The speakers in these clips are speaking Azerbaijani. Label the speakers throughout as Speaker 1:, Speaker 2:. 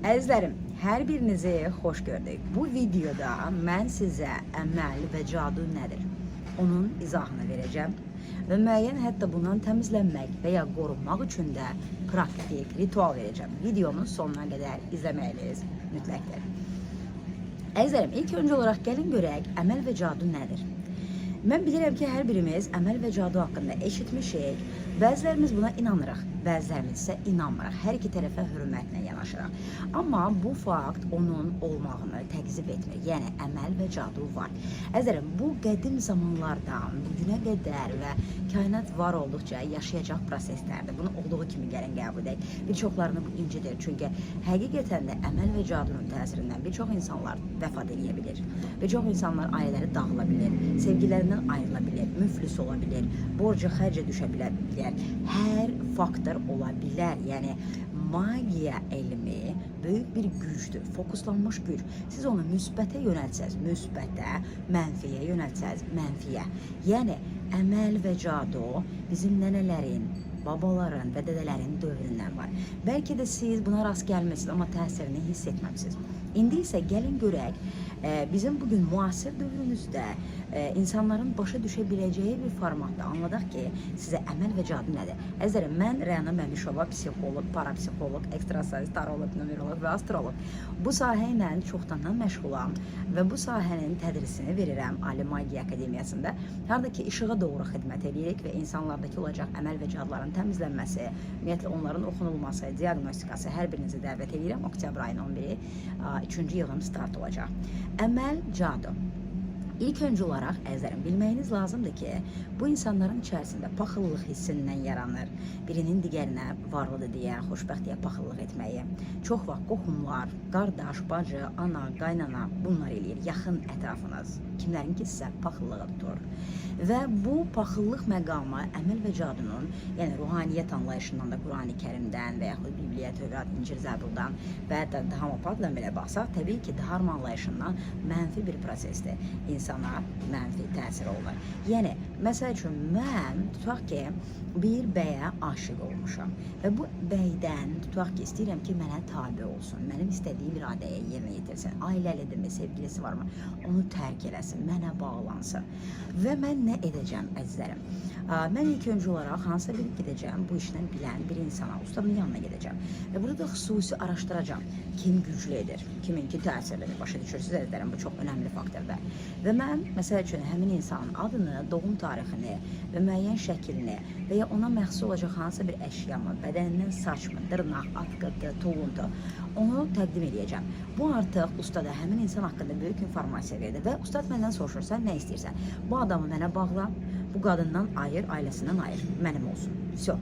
Speaker 1: Əzizlərim, hər birinizi xoş gördük. Bu videoda mən sizə əməl və cadu nədir? Onun izahını verəcəm və müəyyən hətta bundan təmizlənmək və ya qorunmaq üçün də praktik ritual verəcəm. Videonun sonuna qədər izləməyiniz mütləqdir. Əzizlərim, ilk öncə olaraq gəlin görək əməl və cadu nədir? Mən bilirəm ki, hər birimiz əməl və cadu haqqında eşitmişik. Bəzilərimiz buna inanırıq, bəzilərimiz isə inanmırıq. Hər iki tərəfə hörmətlə yanaşırıq. Amma bu fakt onun olmağını təqzib etmir. Yəni, əməl və cadu var. Əzərəm, bu qədim zamanlardan bugünə qədər və kainat var olduqca yaşayacaq proseslərdir. Bunu olduğu kimi gəlin qəbul edək. Bir çoxlarını bu incidir. Çünki həqiqətən də əməl və cadunun təsirindən bir çox insanlar vəfat edə bilir. Bir çox insanlar ailələri dağıla bilir, sevgilerindən ayrıla bilir, müflis ola bilir, borca xərcə düşə bilər. Hər faktor ola bilər. Yəni, magiya elmi böyük bir gücdür, fokuslanmış güc. Siz onu müsbətə yönəltsəz, müsbətə, mənfiyə yönəltsəz, mənfiyə. Yəni, əməl və cadu bizim nənələrin, babaların və dədələrin dövründən var. Bəlkə də siz buna rast gəlmişsiniz, amma təsirini hiss etməmişsiniz. İndi isə gəlin görək, bizim bugün müasir dövrümüzdə insanların başa düşə biləcəyi bir formatda anladaq ki, sizə əməl və cadu nədir? Əzərəm, mən Rəna Məmişova, psixoloq, parapsixoloq, ekstrasens, taroloq, numeroloq və astroloq. Bu sahə ilə çoxdandan məşğulam və bu sahənin tədrisini verirəm Ali Magiya Akademiyasında. Harada ki, işığa doğru xidmət edirik və insanlardakı olacaq əməl və caduların təmizlənməsi, ümumiyyətlə onların oxunulması, diaqnostikası hər birinizi dəvət edirəm. Oktyabr ayının 11-i 3-cü yığım start olacaq. Əməl, cadu. İlk öncə olaraq, əzərəm, bilməyiniz lazımdır ki, bu insanların içərisində paxıllıq hissindən yaranır. Birinin digərinə varlıdır deyə, xoşbəxt deyə paxıllıq etməyi. Çox vaxt qohumlar, qardaş, bacı, ana, qaynana bunlar eləyir, yaxın ətrafınız. Kimlərin ki, sizə paxıllığı tutur. Və bu paxıllıq məqamı əməl və cadunun, yəni ruhaniyyət anlayışından da Qurani Kərimdən və yaxud Bibliya, Tövrat, İncil, Zəburdan və hətta daha mapadla belə baxsaq, təbii ki, dharma anlayışından mənfi bir prosesdir. İnsana mənfi təsir olur. Yəni, məsəl üçün, mən tutaq ki, bir bəyə aşiq olmuşam və bu bəydən tutaq ki, istəyirəm ki, mənə tabi olsun, mənim istədiyim iradəyə yerinə yetirsin, ailəlidirmi, sevgilisi varmı, onu tərk eləsin, mənə bağlansın və mən nə edəcəm, əzizlərim? Mən ilk öncə olaraq hansısa bir gedəcəm, bu işlə bilən bir insana, ustanın yanına gedəcəm və burada xüsusi araşdıracam, kim güclü edir, kiminki təsirlidir, başa düşürsünüz, əzizlərim, bu çox önəmli faktordur. Və mən, məsəl üçün, həmin insanın adını, doğum tarixini və müəyyən şəklini və ya ona məxsus olacaq hansısa bir əşyamı, bədənindən saçmı, dırnaq, atqıdı, tuluntu, onu təqdim edəcəm. Bu artıq ustada həmin insan haqqında böyük informasiya verir və ustad məndən soruşur, sən nə istəyirsən? Bu adamı mənə bağla, bu qadından ayır, ailəsindən ayır, mənim olsun. Vəsə.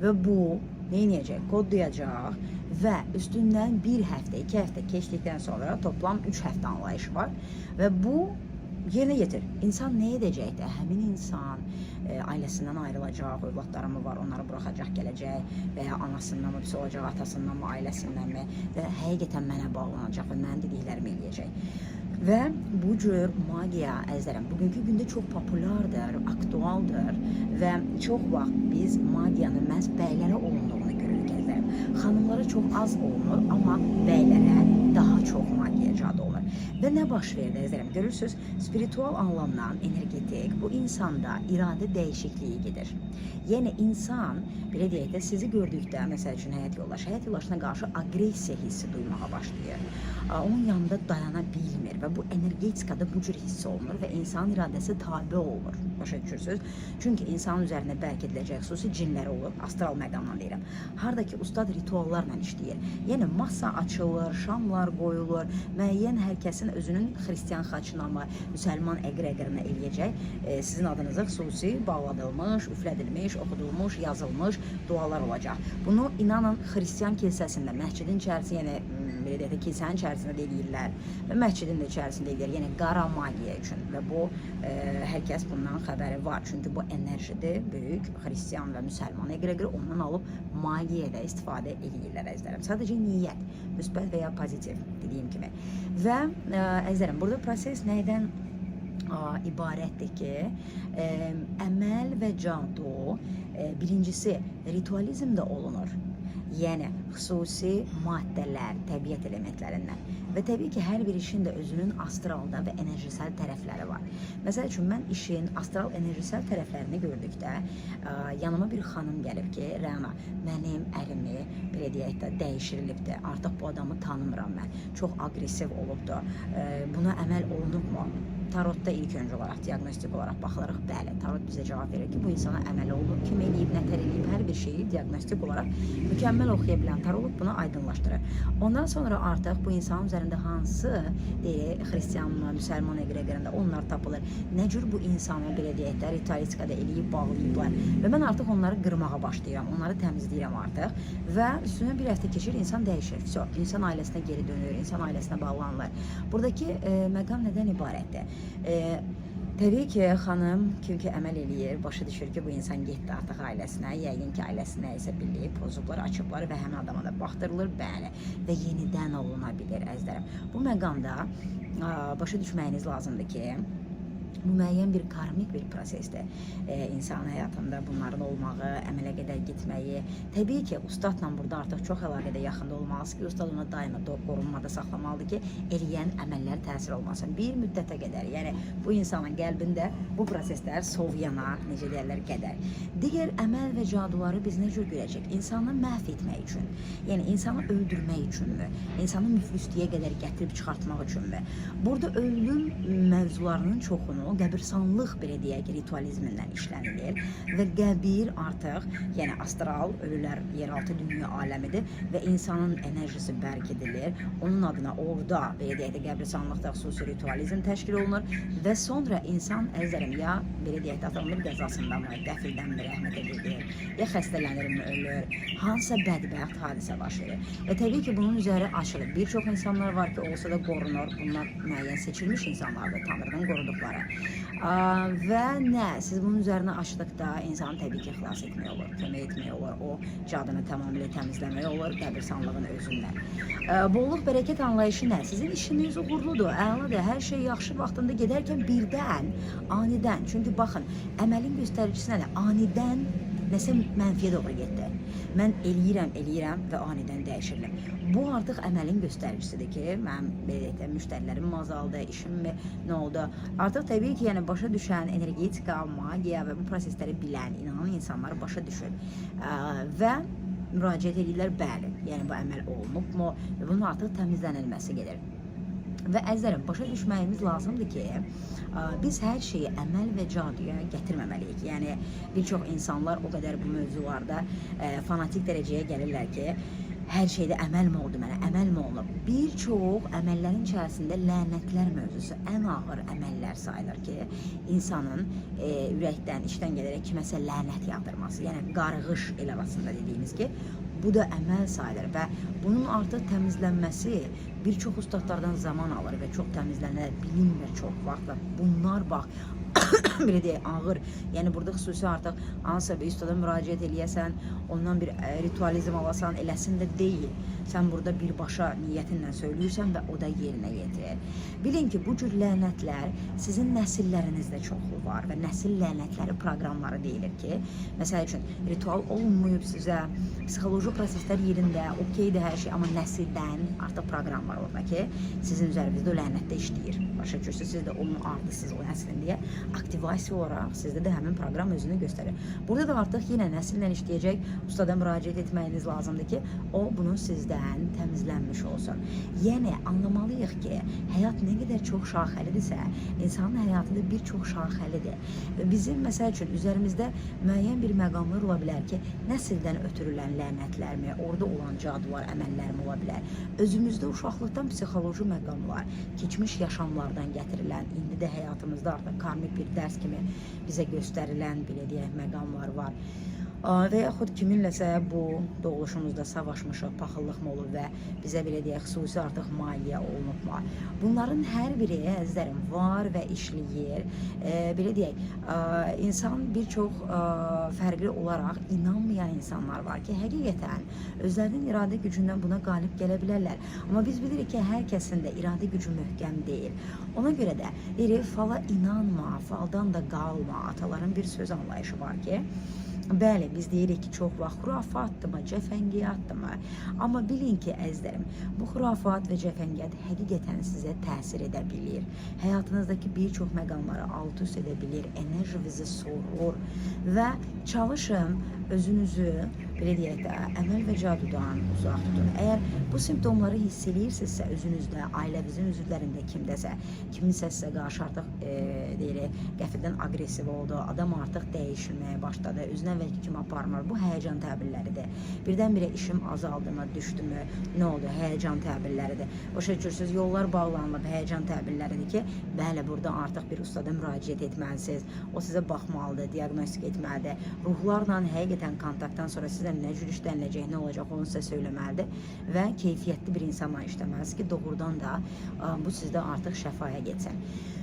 Speaker 1: Və bu neynəyəcək? Kodlayacaq və üstündən bir həftə, 2 həftə keçdikdən sonra toplam 3 həftə anlayışı var və bu yerinə yetir. İnsan nə edəcəkdə? Həmin insan ailəsindən ayrılacaq, övladları var, onları buraxacaq, gələcək və ya anasından mı, pis olacaq, atasından mı, ailəsindən mi və həqiqətən mənə bağlanacaq və mənim dediklərimi eləyəcək. Və bu cür magiya, əzizlərim, bugünkü gündə çox populardır, aktualdır və çox vaxt biz magiyanın məhz bəylərə olunduğunu görürük, əzizlərim. Xanımlara çox az olunur, amma bəylərə daha çox magiya cadu olur. Və nə baş verdi, əzizlərim? Görürsünüz, spiritual anlamdan, energetik, bu insanda iradə dəyişikliyi gedir. Yəni, insan, belə deyək də, sizi gördükdə, məsəl üçün, həyat yoldaşına qarşı agresiya hissi duymağa başlayır. Onun yanında dayana bilmir və bu energetikada bu cür hiss olunur və insanın iradəsi tabi olur. Başa düşürsünüz? Çünki insanın üzərində bərk ediləcək xüsusi cinlər olur, astral məqamdan deyirəm. Haradakı ustad rituallarla işləyir. Yəni, masa açılır, şamlar qoyulur, müəyyən hər kəsin özünün xristiyan xaçınamı, müsəlman əqrəqərinə eləyəcək. Sizin adınıza xüsusi bağladılmış, üflədilmiş, oxudulmuş, yazılmış dualar olacaq. Bunu inanın xristiyan kilsəsində, məscidin içərisində, yəni belə deyək də kilsənin içərisində deyirlər və məscidin də içərisində deyirlər, yəni qara magiya üçün və bu hər kəs bundan xəbəri var. Çünki bu enerjidir, böyük xristiyan və müsəlman əqrəqəri ondan alıb magiyada istifadə edirlər, əzizlərim. Sadəcə niyyət, müsbət və ya pozitiv dediyim kimi. Və əzizlərim, burada proses nəydən ibarətdir ki, əməl və cadu birincisi ritualizmdə olunur. Yəni xüsusi maddələr, təbiət elementlərindən və təbii ki, hər bir işin də özünün astralda və enerjisel tərəfləri var. Məsəl üçün mən işin astral enerjisel tərəflərini gördükdə yanıma bir xanım gəlib ki, Rəna, mənim ərimi belə deyək də dəyişirilibdir. Artıq bu adamı tanımıram mən. Çox aqressiv olubdur. Buna əməl olunubmu? Tarotda ilk öncə olaraq, diaqnostik olaraq baxılaraq, bəli, tarot bizə cavab verir ki, bu insana əməl olunub, kim eləyib, nətər eləyib, hər bir şeyi diaqnostik olaraq mükəmməl oxuya bilən tarolog bunu aydınlaşdırır. Ondan sonra artıq bu insanın üzərində hansı xristiyan, müsəlman eqregorunda onlar tapılır, nə cür bu insanı belə deyək də ritualistikada eləyib, bağlayıblar və mən artıq onları qırmağa başlayıram, onları təmizləyirəm artıq və üstünə bir həftə keçir, insan dəyişir, insan ailəsinə geri dönür, insan ailəsinə bağlanılır. Buradakı məqam nədən ibarətdir? Təbii ki, xanım çünki əməl eləyir, başa düşür ki, bu insan getdi artıq ailəsinə, yəqin ki, ailəsinə isə bilib, pozublar, açıblar və həmin adama da baxdırılır, bəli, və yenidən oluna bilir, əzlərim. Bu məqamda başa düşməyiniz lazımdır ki, bu müəyyən bir karmik bir prosesdir. İnsan həyatında bunların olmağı, əmələ qədər gitməyi. Təbii ki, ustadla burada artıq çox əlaqədə yaxında olmalısınız ki, ustad ona daima qorunmada saxlamalıdır ki, eləyən əməllər təsir olmasın. Bir müddətə qədər, yəni bu insanın qəlbində bu proseslər sovyana, necə deyərlər, qədər. Digər əməl və caduları biz necə görəcək? İnsanı məhv etmək üçün, yəni insanı öldürmək üçünmü? İnsanı müflüslüyə qədər gətirib çıxartmaq üçünmü? Burada ölüm mövzularının çoxunu qəbirstanlıq belə deyək ritualizmindən işlənilir və qəbir artıq, yəni astral, ölülər yeraltı dünya aləmidir və insanın enerjisi bərk edilir. Onun adına orada belə deyək də qəbirstanlıqda xüsusi ritualizm təşkil olunur və sonra insan əzərim ya belə deyək də atılır qəzasındanmı, qəfildən rəhmət edilir, ya xəstələnirmi, ölür, hansısa bədbəxt hadisə baş verir. Və təbii ki, bunun üzəri açılır. Bir çox insanlar var ki, olsa da qorunur. Bunlar müəyyən seçilmiş insanlardır, Tanrının qoruduqları. Və nə? Siz bunun üzərinə açdıqda insanı təbii ki, xilas etmək olur, kömək etmək olur, o cadını tamamilə təmizləmək olur qəbirstanlığın özündən. Bolluk, bərəkət anlayışı nə? Sizin işiniz uğurludur, əladır, hər şey yaxşı vaxtında gedərkən birdən, anidən, çünki baxın, əməlin göstəricisi nədir? Anidən nəsə mənfiyə doğru getdi. Mən eləyirəm və anidən dəyişirim. Bu artıq əməlin göstəricisidir ki, mənim müştərilərim azaldı, işim nə oldu? Artıq təbii ki, yəni başa düşən, energetika, magiya və bu prosesləri bilən, inanan insanlar başa düşür və müraciət edirlər, bəli, yəni bu əməl olunubmu və bunun artıq təmizlənilməsi gedir. Və əzlərim, başa düşməyimiz lazımdır ki, biz hər şeyi əməl və caduya gətirməməliyik. Yəni, bir çox insanlar o qədər bu mövzularda fanatik dərəcəyə gəlirlər ki, hər şeydə əməl mi oldu mənə, əməl mi olunub? Bir çox əməllərin içərisində lənətlər mövzusu ən ağır əməllər sayılır ki, insanın ürəkdən, işdən gələrək kiməsə lənət yağdırması, yəni qarğış elevasında dediyimiz ki, bu da əməl sayılır və bunun artıq təmizlənməsi bir çox ustadlardan zaman alır və çox təmizlənər, bilinmir çox vaxt. Bunlar bax, belə deyək, ağır. Yəni burada xüsusi artıq hansısa bir ustada müraciət eləyəsən, ondan bir ritualizm alasan, eləsin də deyil. Sən burada birbaşa niyyətinlə söyləyirsən və o da yerinə yetirir. Bilin ki, bu cür lənətlər sizin nəsillərinizdə çoxlu var və nəsil lənətləri proqramları deyilir ki, məsəl üçün ritual olunmayıb sizə, psixoloji proseslər yerində, okeydir hər şey, amma nəsildən artıq proqram var orada ki, sizin üzərinizdə o lənətdə işləyir. Başa düşürsünüz, siz də onun ardısınız o nəslin deyə aktivasiya olaraq sizdə də həmin proqram özünü göstərir. Burada da artıq yenə nəsillə işləyəcək ustada müraciət etməyiniz lazımdır ki, o bunu sizdən təmizlənmiş olsun. Yəni anlamalıyıq ki, həyat nə qədər çox şaxəlidirsə, insanın həyatı da bir çox şaxəlidir. Bizim məsəl üçün üzərimizdə müəyyən bir məqamlar ola bilər ki, nəsildən ötürülən lənətlərmi, orada olan cadular, əməllərmi ola bilər. Özümüzdə uşaqlıqdan psixoloji məqamlar, keçmiş yaşamlardan gətirilən, indi də həyatımızda artıq karmik bir dərs kimi bizə göstərilən, belə deyək, məqamlar var. Və yaxud kiminləsə bu doğuluşumuzda savaşmışıq, paxıllıq mı olub və bizə belə deyək, xüsusi artıq maliyyə olunubma. Bunların hər biri əzizlərim var və işləyir. Belə deyək, insan bir çox fərqli olaraq inanmayan insanlar var ki, həqiqətən özlərinin iradə gücündən buna qalib gələ bilərlər. Amma biz bilirik ki, hər kəsin də iradə gücü möhkəm deyil. Ona görə də fala inanma, faldan da qalma. Ataların bir söz anlayışı var ki, Bəli, biz deyirik ki, çox vaxt xurafatdırmı, cəfəngiyatdırmı? Amma bilin ki, əzizlərim, bu xurafat və cəfəngiyat həqiqətən sizə təsir edə bilir. Həyatınızdakı bir çox məqamları alt-üst edə bilir, enerjinizi sorur və çalışın özünüzü, belə deyək də, əməl və cadudan uzaq tutun. Əgər bu simptomları hiss edirsinizsə özünüzdə, ailənizin üzvlərində kimdəsə, kiminsə sizə qarşı artıq deyirik, qəfildən aqressiv oldu, adam artıq dəyişilməyə başladı, özünə əvvəlki kimi aparmır. Bu həyəcan təbilləridir. Birdən-birə işim azaldımı, düşdümü, nə oldu? Həyəcan təbilləridir. Başa düşürsünüz, yollar bağlanılıb, həyəcan təbilləridir ki, bəli, burada artıq bir ustada müraciət etməlisiniz. O sizə baxmalıdır, diaqnostik etməlidir. Ruhlarla həqiqətən kontaktdan sonra sizə nə cür işləniləcək, nə olacaq, onu sizə söyləməlidir və keyfiyyətli bir insanla işləməlisiniz ki, doğrudan da bu sizdə artıq şəfaya getsin.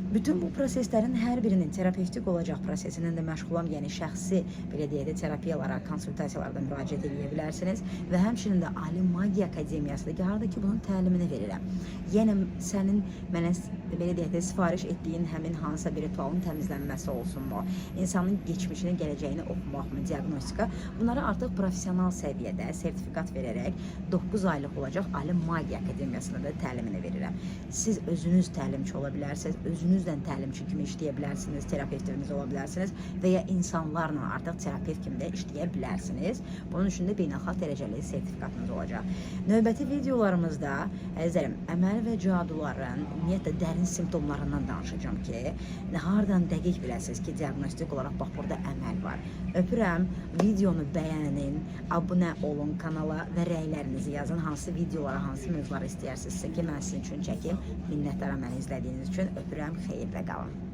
Speaker 1: Bütün bu proseslərin hər birinin terapevtik olacaq prosesindən də məşğulam, yəni şəxsi, belə deyək də, terapiyalara, konsultasiyalarda müraciət edə bilərsiniz və həmçinin də Ali Magiya Akademiyasıdır ki, harada ki, bunun təlimini verirəm. Yəni, sənin mənə, belə deyək də, sifariş etdiyin həmin hansısa bir ritualın təmizlənməsi olsun mu, insanın geçmişini, gələcəyini oxumaq mı, diaqnostika, bunları artıq profesional səviyyədə sertifikat verərək 9 aylıq olacaq Ali Magiya Akademiyasında da təlimini verirəm. Siz özünüz təlimçi ola bilərsiniz, özünüzdən təlimçi kimi işləyə bilərsiniz, terapeutiniz ola bilərsiniz və ya insanlarla artıq terapeut kimi də işləyə bilərsiniz. Bunun üçün də beynəlxalq dərəcəli sertifikatınız olacaq. Növbəti videolarımızda, əzizlərim, əməl və caduların ümumiyyətlə dərin simptomlarından danışacağım ki, hardan dəqiq biləsiniz ki, diaqnostik olaraq bax, burada əməl var. Öpürəm, videonu bəyənin, abunə olun kanala və rəylərinizi yazın, hansı videolara, hansı mövzuları istəyərsinizsə ki, mən sizin üçün çəkim. Minnətdaram məni izlədiyiniz üçün. Öpürəm, xeyirlə qalın.